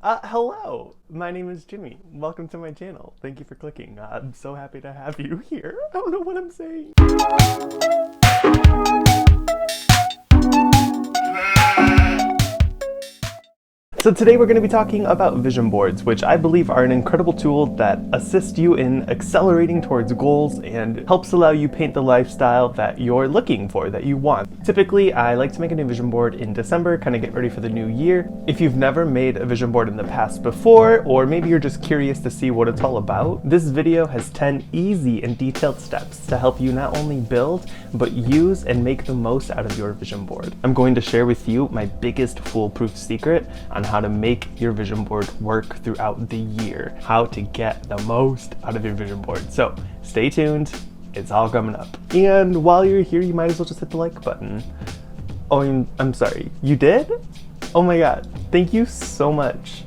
Hello, my name is Jimmy. Welcome to my channel. Thank you for clicking. I'm so happy to have you here. I don't know what I'm saying. So today we're going to be talking about vision boards, which I believe are an incredible tool that assist you in accelerating towards goals and helps allow you paint the lifestyle that you're looking for, that you want. Typically, I like to make a new vision board in December, kind of get ready for the new year. If you've never made a vision board in the past before, or maybe you're just curious to see what it's all about, this video has 10 easy and detailed steps to help you not only build, but use and make the most out of your vision board. I'm going to share with you my biggest foolproof secret on how to make your vision board work throughout the year, how to get the most out of your vision board. So stay tuned, it's all coming up. And while you're here, you might as well just hit the like button. Oh, I'm sorry, you did? Oh my God, thank you so much.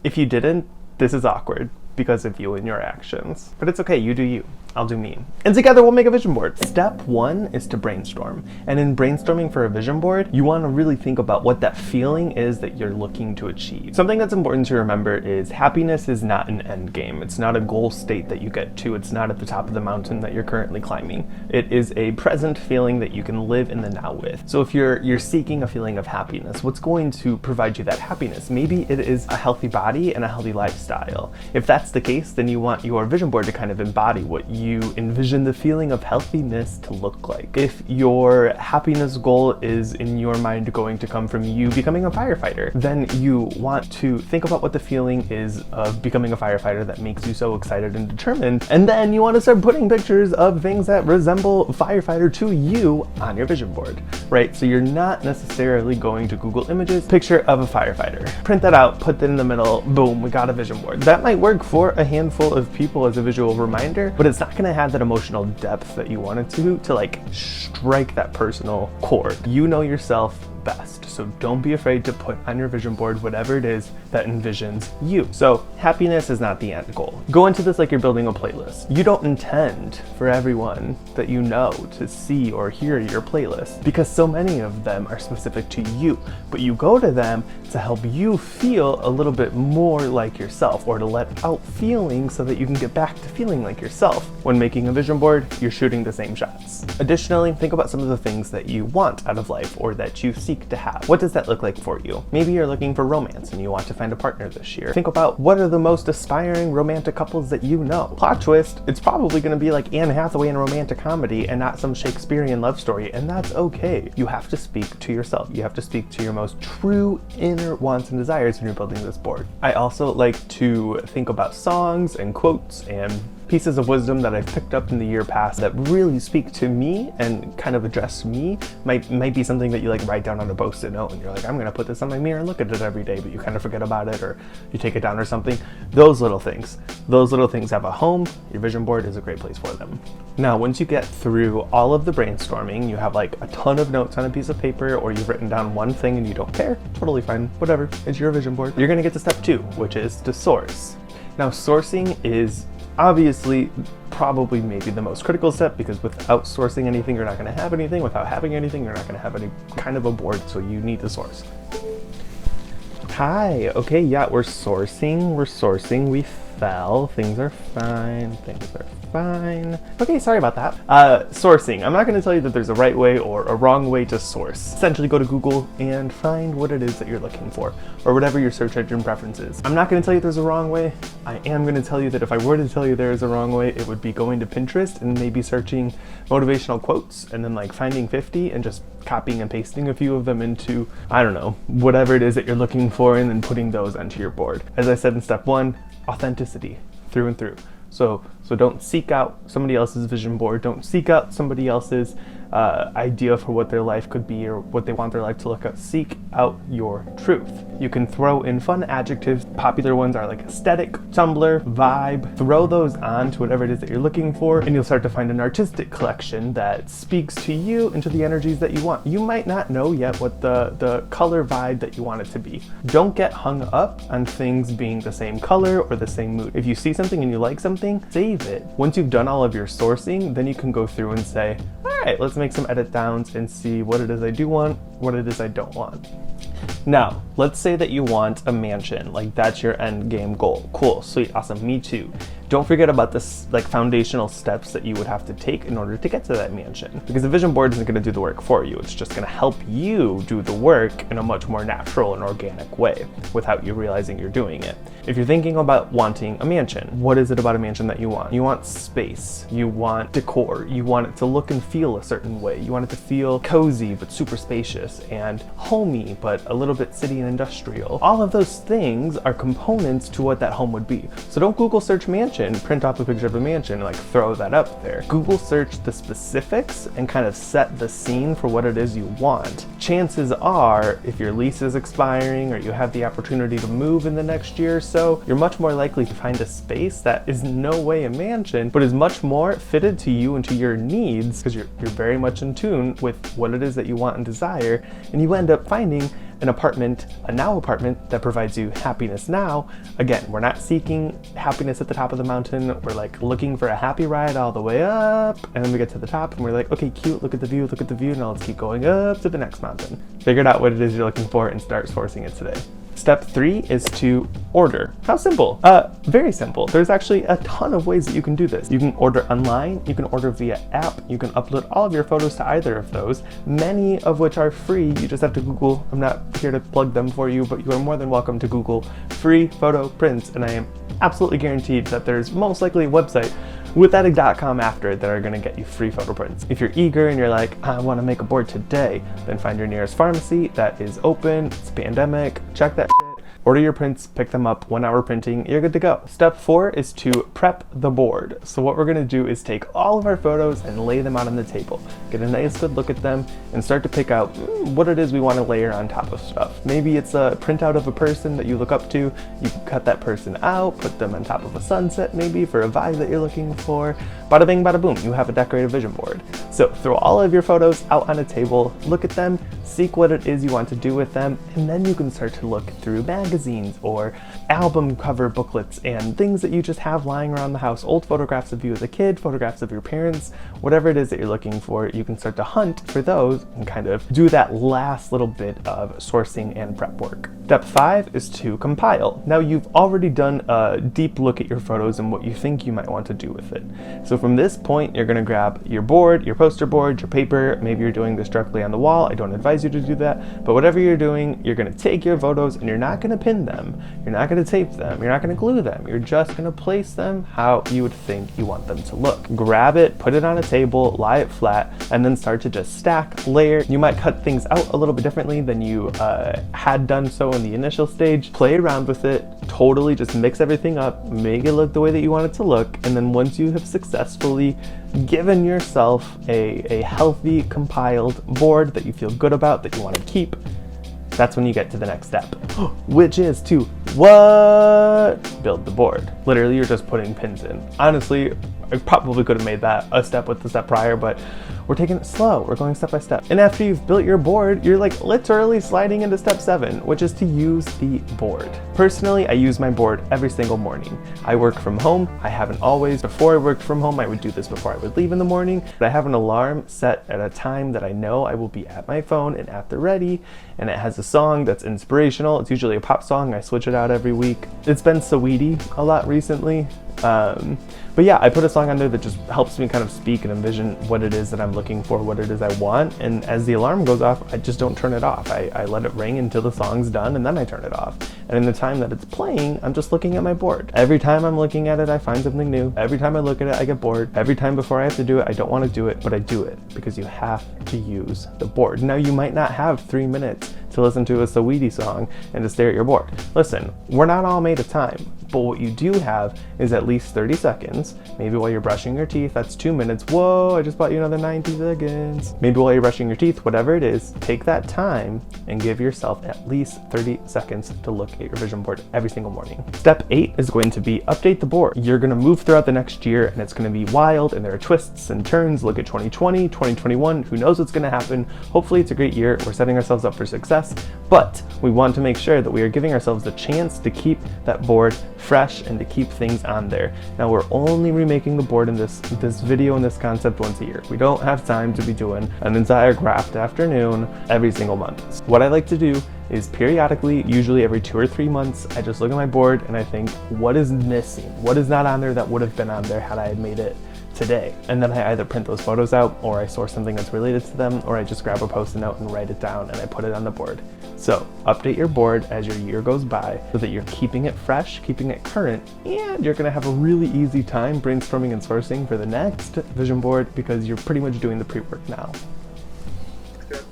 If you didn't, this is awkward because of you and your actions. But it's okay, you do you. I'll do me. And together we'll make a vision board. Step one is to brainstorm. And in brainstorming for a vision board, you want to really think about what that feeling is that you're looking to achieve. Something that's important to remember is happiness is not an end game. It's not a goal state that you get to. It's not at the top of the mountain that you're currently climbing. It is a present feeling that you can live in the now with. So if you're seeking a feeling of happiness, what's going to provide you that happiness? Maybe it is a healthy body and a healthy lifestyle. If that's the case, then you want your vision board to kind of embody what you envision the feeling of healthiness to look like. If your happiness goal is in your mind going to come from you becoming a firefighter, then you want to think about what the feeling is of becoming a firefighter that makes you so excited and determined. And then you want to start putting pictures of things that resemble firefighter to you on your vision board, right? So you're not necessarily going to Google Images, picture of a firefighter. Print that out, put that in the middle, boom, we got a vision board. That might work for a handful of people as a visual reminder, but it's not going to have that emotional depth that you want it to like strike that personal chord. You know yourself best, so don't be afraid to put on your vision board whatever it is that envisions you. So happiness is not the end goal. Go into this like you're building a playlist. You don't intend for everyone that you know to see or hear your playlist because so many of them are specific to you, but you go to them to help you feel a little bit more like yourself, or to let out feelings so that you can get back to feeling like yourself. When making a vision board, you're shooting the same shots. Additionally, think about some of the things that you want out of life or that you seek to have. What does that look like for you? Maybe you're looking for romance and you want to find a partner this year. Think about what are the most aspiring romantic couples that you know. Plot twist, it's probably going to be like Anne Hathaway in a romantic comedy and not some Shakespearean love story, and that's okay. You have to speak to yourself. You have to speak to your most true inner wants and desires when you're building this board. I also like to think about songs and quotes and pieces of wisdom that I've picked up in the year past that really speak to me and kind of address me. Might be something that you like write down on a post-it note and you're like, I'm gonna put this on my mirror and look at it every day, but you kind of forget about it or you take it down or something. Those little things have a home. Your vision board is a great place for them. Now, once you get through all of the brainstorming, you have like a ton of notes on a piece of paper, or you've written down one thing and you don't care, totally fine, whatever, it's your vision board. You're gonna get to step 2, which is to source. Now, sourcing is obviously probably maybe the most critical step, because without sourcing anything, you're not going to have anything. Without having anything, you're not going to have any kind of a board, so you need to source. Hi, okay, yeah, we're sourcing, we fell, things are fine. Okay, sorry about that. Sourcing, I'm not going to tell you that there's a right way or a wrong way to source. Essentially go to Google and find what it is that you're looking for, or whatever your search engine preference is. I'm not going to tell you there's a wrong way. I am going to tell you that if I were to tell you there is a wrong way, it would be going to Pinterest and maybe searching motivational quotes and then like finding 50 and just copying and pasting a few of them into, I don't know, whatever it is that you're looking for, and then putting those onto your board. As I said in step 1, authenticity through and through. So don't seek out somebody else's vision board. Don't seek out somebody else's idea for what their life could be or what they want their life to look like. Seek out your truth. You can throw in fun adjectives. Popular ones are like aesthetic, Tumblr, vibe. Throw those on to whatever it is that you're looking for, and you'll start to find an artistic collection that speaks to you and to the energies that you want. You might not know yet what the color vibe that you want it to be. Don't get hung up on things being the same color or the same mood. If you see something and you like something, save it. Once you've done all of your sourcing, then you can go through and say, all right, let's make some edit downs and see what it is I do want, what it is I don't want. Now, let's say that you want a mansion, like that's your end game goal. Cool, sweet, awesome, me too. Don't forget about this like foundational steps that you would have to take in order to get to that mansion. Because the vision board isn't gonna do the work for you. It's just gonna help you do the work in a much more natural and organic way without you realizing you're doing it. If you're thinking about wanting a mansion, what is it about a mansion that you want? You want space, you want decor, you want it to look and feel a certain way. You want it to feel cozy but super spacious, and homey but a little bit city and industrial. All of those things are components to what that home would be. So don't Google search mansion, print off a picture of a mansion and like throw that up there. Google search the specifics and kind of set the scene for what it is you want. Chances are, if your lease is expiring or you have the opportunity to move in the next year or so, you're much more likely to find a space that is no way a mansion, but is much more fitted to you and to your needs, because you're very much in tune with what it is that you want and desire, and you end up finding an apartment, a now apartment that provides you happiness now. Again, we're not seeking happiness at the top of the mountain. We're like looking for a happy ride all the way up, and then we get to the top and we're like, okay, cute, look at the view, now let's keep going up to the next mountain. Figure out what it is you're looking for and start sourcing it today. Step 3 is to order. How simple? Very simple. There's actually a ton of ways that you can do this. You can order online, you can order via app, you can upload all of your photos to either of those, many of which are free. You just have to Google. I'm not here to plug them for you, but you are more than welcome to Google free photo prints, and I am absolutely guaranteed that there's most likely a website with that .com after it that are gonna get you free photo prints. If you're eager and you're like, I wanna make a board today, then find your nearest pharmacy that is open, it's pandemic, check that shit. Order your prints, pick them up, 1 hour printing, you're good to go. Step 4 is to prep the board. So what we're gonna do is take all of our photos and lay them out on the table. Get a nice good look at them and start to pick out what it is we wanna layer on top of stuff. Maybe it's a printout of a person that you look up to. You can cut that person out, put them on top of a sunset maybe for a vibe that you're looking for. Bada bing, bada boom, you have a decorated vision board. So throw all of your photos out on a table, look at them, seek what it is you want to do with them, and then you can start to look through magazines or album cover booklets and things that you just have lying around the house, old photographs of you as a kid, photographs of your parents, whatever it is that you're looking for. You can start to hunt for those and kind of do that last little bit of sourcing and prep work. Step 5 is to compile. Now you've already done a deep look at your photos and what you think you might want to do with it. So from this point, you're gonna grab your board, your poster board, your paper. Maybe you're doing this directly on the wall. I don't advise you to do that, but whatever you're doing, you're gonna take your photos and you're not gonna pin them. You're not gonna tape them. You're not gonna glue them. You're just gonna place them how you would think you want them to look. Grab it, put it on a table, lie it flat, and then start to just stack, layer. You might cut things out a little bit differently than you had done so in the initial stage. Play around with it, totally just mix everything up, make it look the way that you want it to look, and then once you have successfully given yourself a healthy compiled board that you feel good about, that you want to keep, that's when you get to the next step, which is to what? Build the board. Literally, you're just putting pins in. Honestly, I probably could have made that a step with the step prior, but we're taking it slow. We're going step by step. And after you've built your board, you're like literally sliding into step 7, which is to use the board. Personally, I use my board every single morning. I work from home. I haven't always. Before I worked from home, I would do this before I would leave in the morning. But I have an alarm set at a time that I know I will be at my phone and at the ready. And it has a song that's inspirational. It's usually a pop song. I switch it out every week. It's been Saweetie a lot recently. But yeah, I put a song on there that just helps me kind of speak and envision what it is that I'm looking for, what it is I want. And as the alarm goes off, I just don't turn it off. I let it ring until the song's done and then I turn it off. And in the time that it's playing, I'm just looking at my board. Every time I'm looking at it, I find something new. Every time I look at it, I get bored. Every time before I have to do it, I don't want to do it, but I do it because you have to use the board. Now, you might not have 3 minutes to listen to a Saweetie song and to stare at your board. Listen, we're not all made of time, but what you do have is at least 30 seconds. Maybe while you're brushing your teeth, that's 2 minutes. Whoa, I just bought you another 90 seconds. Maybe while you're brushing your teeth, whatever it is, take that time and give yourself at least 30 seconds to look at your vision board every single morning. Step 8 is going to be update the board. You're gonna move throughout the next year and it's gonna be wild and there are twists and turns. Look at 2020, 2021, who knows what's gonna happen. Hopefully it's a great year. We're setting ourselves up for success, but we want to make sure that we are giving ourselves the chance to keep that board fresh and to keep things on there. Now, we're only remaking the board in this video and this concept once a year. We don't have time to be doing an entire craft afternoon every single month. What I like to do is periodically, usually every 2 or 3 months, I just look at my board and I think, what is missing? What is not on there that would have been on there had I made it today? And then I either print those photos out, or I source something that's related to them, or I just grab a post-it note and write it down and I put it on the board. So update your board as your year goes by so that you're keeping it fresh, keeping it current, and you're gonna have a really easy time brainstorming and sourcing for the next vision board because you're pretty much doing the pre-work now.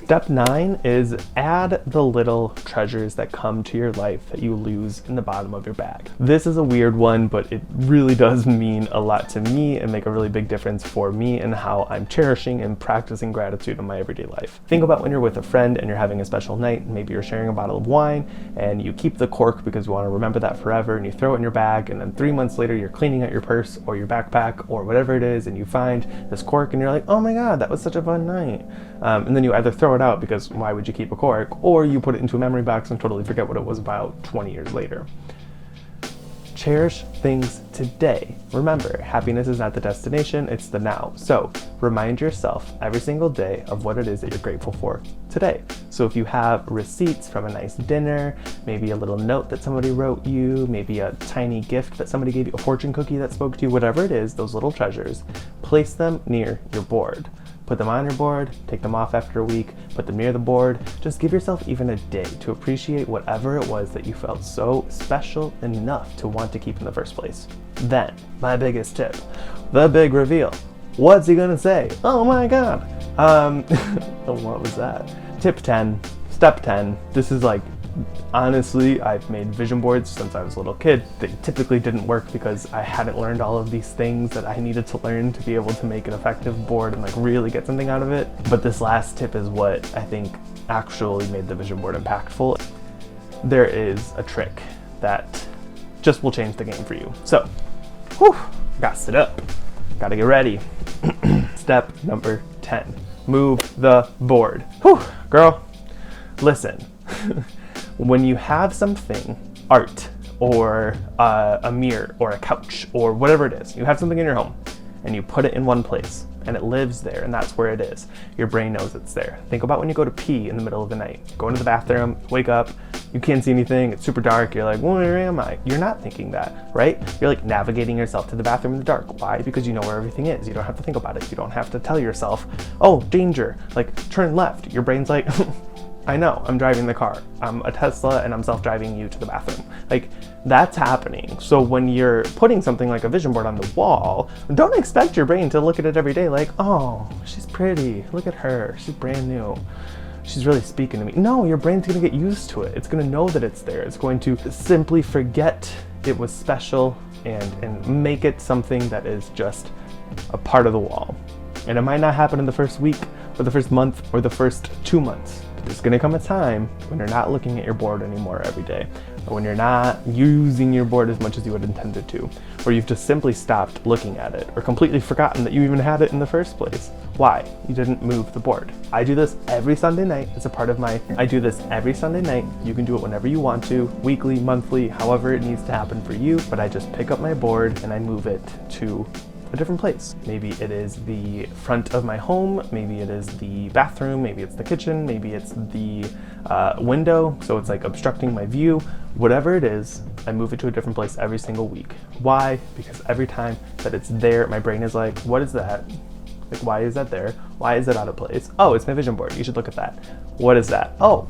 Step 9 is add the little treasures that come to your life that you lose in the bottom of your bag. This is a weird one, but it really does mean a lot to me and make a really big difference for me and how I'm cherishing and practicing gratitude in my everyday life. Think about when you're with a friend and you're having a special night, maybe you're sharing a bottle of wine and you keep the cork because you want to remember that forever, and you throw it in your bag, and then 3 months later you're cleaning out your purse or your backpack or whatever it is and you find this cork and you're like, oh my god, that was such a fun night. And then you either throw it out because why would you keep a cork, or you put it into a memory box and totally forget what it was about 20 years later. Cherish things today. Remember, happiness is not the destination, it's the now. So remind yourself every single day of what it is that you're grateful for today. So if you have receipts from a nice dinner, maybe a little note that somebody wrote you, maybe a tiny gift that somebody gave you, a fortune cookie that spoke to you, whatever it is, those little treasures, place them near your board. Put them on your board, take them off after a week, put them near the board. Just give yourself even a day to appreciate whatever it was that you felt so special enough to want to keep in the first place. Then, my biggest tip, the big reveal. What's he gonna say? Oh my god. What was that? Tip 10, step 10. This is like, honestly, I've made vision boards since I was a little kid. They typically didn't work because I hadn't learned all of these things that I needed to learn to be able to make an effective board and like really get something out of it. But this last tip is what I think actually made the vision board impactful. There is a trick that just will change the game for you. So, gotta sit up, gotta get ready. Step number 10, move the board. Girl, listen. When you have something, art, or a mirror, or a couch, or whatever it is, you have something in your home, and you put it in one place, and it lives there, and that's where it is. Your brain knows it's there. Think about when you go to pee in the middle of the night. Go into the bathroom, wake up, you can't see anything, it's super dark, you're like, where am I? You're not thinking that, right? You're like navigating yourself to the bathroom in the dark. Why? Because you know where everything is. You don't have to think about it. You don't have to tell yourself, oh, danger, like turn left. Your brain's like, I know, I'm driving the car. I'm a Tesla and I'm self-driving you to the bathroom. Like, that's happening. So when you're putting something like a vision board on the wall, don't expect your brain to look at it every day like, oh, she's pretty, look at her, she's brand new, she's really speaking to me. No, your brain's gonna get used to it. It's gonna know that it's there. It's going to simply forget it was special and make it something that is just a part of the wall. And it might not happen in the first week or the first month or the first 2 months. There's gonna come a time when you're not looking at your board anymore every day, or when you're not using your board as much as you had intended to, or you've just simply stopped looking at it, or completely forgotten that you even had it in the first place. Why? You didn't move the board. I do this every Sunday night. It's a part of I do this every Sunday night. You can do it whenever you want to, weekly, monthly, however it needs to happen for you, but I just pick up my board and I move it to a different place. Maybe it is the front of my home, maybe it is the bathroom, maybe it's the kitchen, maybe it's the window, so it's like obstructing my view. Whatever it is, I move it to a different place every single week. Why? Because every time that it's there, my brain is like, what is that? Like, why is that there? Why is it out of place? Oh, it's my vision board. You should look at that. What is that? Oh,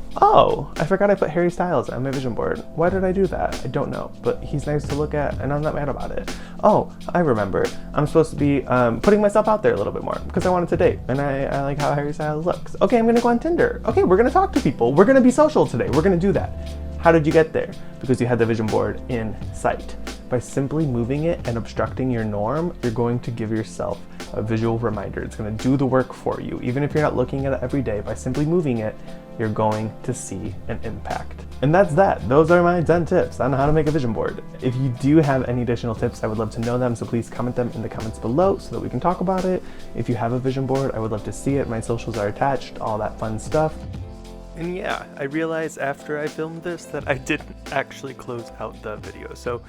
I forgot I put Harry Styles on my vision board. Why did I do that? I don't know, but he's nice to look at and I'm not mad about it. Oh, I remember. I'm supposed to be putting myself out there a little bit more because I wanted to date and I like how Harry Styles looks. Okay, I'm gonna go on Tinder. Okay, we're gonna talk to people. We're gonna be social today. We're gonna do that. How did you get there? Because you had the vision board in sight. By simply moving it and obstructing your norm, you're going to give yourself a visual reminder. It's going to do the work for you. Even if you're not looking at it every day, by simply moving it, you're going to see an impact. And that's that. Those are my 10 tips on how to make a vision board. If you do have any additional tips, I would love to know them, so please comment them in the comments below so that we can talk about it. If you have a vision board, I would love to see it. My socials are attached, all that fun stuff. And yeah, I realized after I filmed this that I didn't actually close out the video. So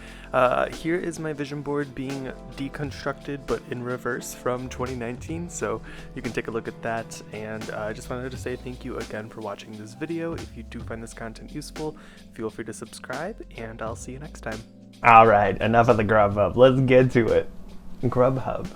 here is my vision board being deconstructed but in reverse from 2019. So you can take a look at that. And I just wanted to say thank you again for watching this video. If you do find this content useful, feel free to subscribe, and I'll see you next time. All right, enough of the Grubhub. Let's get to it. Grubhub.